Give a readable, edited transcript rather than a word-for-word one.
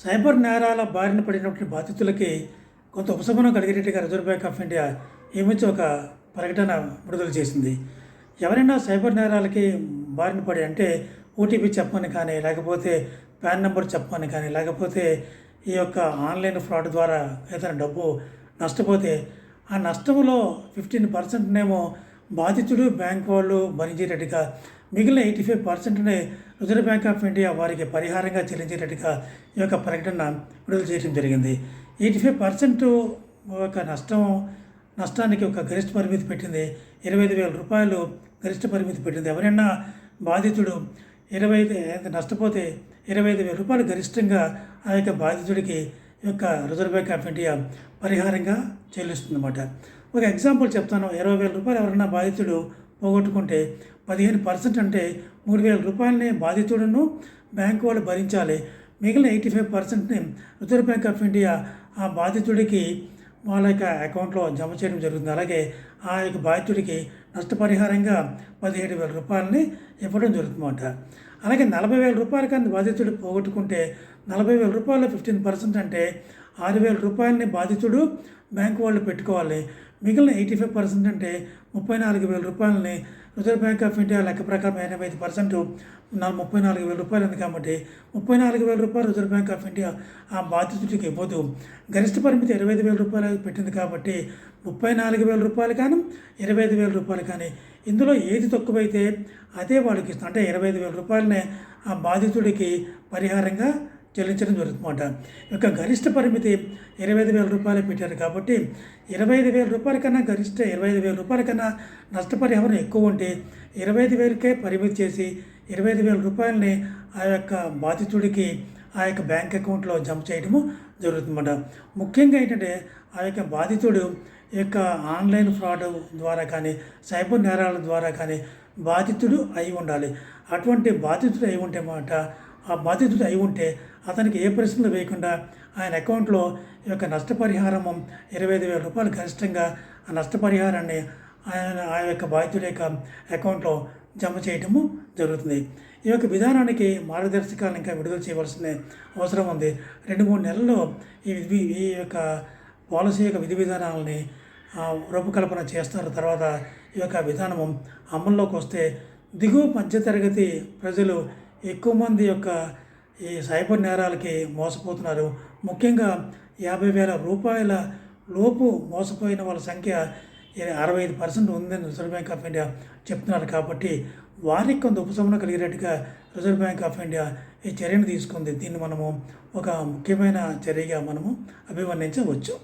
Cyber నేరాల బారిన పడినటువంటి బాధితులకి కొంత ఉపశమనం కలిగేటట్టుగా రిజర్వ్ బ్యాంక్ ఆఫ్ ఇండియా ఈ మధ్య ఒక ప్రకటన విడుదల చేసింది. ఎవరైనా సైబర్ నేరాలకి బారిన పడి అంటే ఓటీపీ చెప్పమని కానీ, లేకపోతే పాన్ నెంబర్ చెప్పమని కానీ, లేకపోతే ఈ యొక్క ఆన్లైన్ ఫ్రాడ్ ద్వారా ఏదైనా డబ్బు నష్టపోతే ఆ నష్టంలో 15%నేమో బాధితుడు బ్యాంక్ వాళ్ళు భరించేటట్టుగా, మిగిలిన 85%ని రిజర్వ్ బ్యాంక్ ఆఫ్ ఇండియా వారికి పరిహారంగా చెల్లించేటట్టుగా ఈ యొక్క ప్రకటన విడుదల చేయడం జరిగింది. 85% ఒక నష్టానికి ఒక గరిష్ట పరిమితి పెట్టింది. 25,000 రూపాయలు గరిష్ట పరిమితి పెట్టింది. ఎవరైనా బాధితుడు 25 నష్టపోతే 25,000 రూపాయలు గరిష్టంగా ఆ యొక్క బాధితుడికి ఈ యొక్క రిజర్వ్ బ్యాంక్ ఆఫ్ ఇండియా పరిహారంగా చెల్లిస్తుందన్నమాట. ఒక ఎగ్జాంపుల్ చెప్తాను. 20,000 రూపాయలు ఎవరైనా బాధితుడు పోగొట్టుకుంటే 15% అంటే 3,000 రూపాయలని బాధితుడును బ్యాంకు వాళ్ళు భరించాలి. మిగిలిన 85%ని రిజర్వ్ బ్యాంక్ ఆఫ్ ఇండియా ఆ బాధితుడికి వాళ్ళ యొక్క అకౌంట్లో జమ చేయడం జరుగుతుంది. అలాగే ఆ యొక్క బాధితుడికి నష్టపరిహారంగా 17,000 రూపాయలని ఇవ్వడం జరుగుతుందన్నమాట. అలాగే 40,000 రూపాయల కన్నా బాధితుడు పోగొట్టుకుంటే 40,000 రూపాయలు 15% అంటే 6,000 రూపాయలని బాధితుడు బ్యాంకు వాళ్ళు పెట్టుకోవాలి. మిగిలిన 85% అంటే 34,000 రూపాయలని రిజర్వ్ బ్యాంక్ ఆఫ్ ఇండియా లెక్క ప్రకారం 85% 34,000 రూపాయలు ఉంది కాబట్టి 34,000 రూపాయలు రిజర్వ్ బ్యాంక్ ఆఫ్ ఇండియా ఆ బాధితుడికి ఇవ్వదు. గరిష్ట పరిమితి 25,000 రూపాయలు పెట్టింది కాబట్టి 34,000 రూపాయలు కానీ 25,000 రూపాయలు కానీ ఇందులో ఏది తక్కువైతే అదే వాళ్ళకి ఇస్తాం. అంటే 25,000 రూపాయలనే ఆ బాధితుడికి పరిహారంగా చెల్లించడం జరుగుతుందన్నమాట. యొక్క గరిష్ట పరిమితి 25,000 రూపాయలు పెట్టారు కాబట్టి 25,000 రూపాయల కన్నా గరిష్ట 25,000 రూపాయల కన్నా నష్టపరిహారం ఎక్కువ ఉంటే 25,000కే పరిమితి చేసి 25,000 రూపాయలని ఆ యొక్క బాధితుడికి ఆ యొక్క బ్యాంక్ అకౌంట్లో జమ చేయడము జరుగుతుందన్నమాట. ముఖ్యంగా ఏంటంటే ఆ యొక్క బాధితుడు యొక్క ఆన్లైన్ ఫ్రాడ్ ద్వారా కానీ, సైబర్ నేరాల ద్వారా కానీ బాధితుడు అయి ఉండాలి. అటువంటి బాధితుడు అయి ఉంటే మాట ఆ బాధితుడు అయి ఉంటే అతనికి ఏ ప్రశ్నలు వేయకుండా ఆయన అకౌంట్లో ఈ యొక్క నష్టపరిహారము 25,000 రూపాయలు గరిష్టంగా ఆ నష్టపరిహారాన్ని ఆయన ఆ యొక్క బాధితుడి యొక్క అకౌంట్లో జమ చేయటము జరుగుతుంది. ఈ యొక్క విధానానికి మార్గదర్శకాలు ఇంకా విడుదల చేయవలసిన అవసరం ఉంది. 2-3 నెలల్లో ఈ యొక్క పాలసీ యొక్క విధి విధానాలని రూపకల్పన చేస్తారు. తర్వాత ఈ యొక్క విధానము అమల్లోకి వస్తే దిగువ మధ్యతరగతి ప్రజలు ఎక్కువ మంది యొక్క ఈ సైబర్ నేరాలకి మోసపోతున్నారు. ముఖ్యంగా 50,000 రూపాయల లోపు మోసపోయిన వాళ్ళ సంఖ్య 65% ఉందని రిజర్వ్ బ్యాంక్ ఆఫ్ ఇండియా చెప్తున్నారు. కాబట్టి వారికి కొంత ఉపశమనం కలిగేటట్టుగా రిజర్వ్ బ్యాంక్ ఆఫ్ ఇండియా ఈ చర్యను తీసుకుంది. దీన్ని మనము ఒక ముఖ్యమైన చర్యగా మనము అభివర్ణించవచ్చు.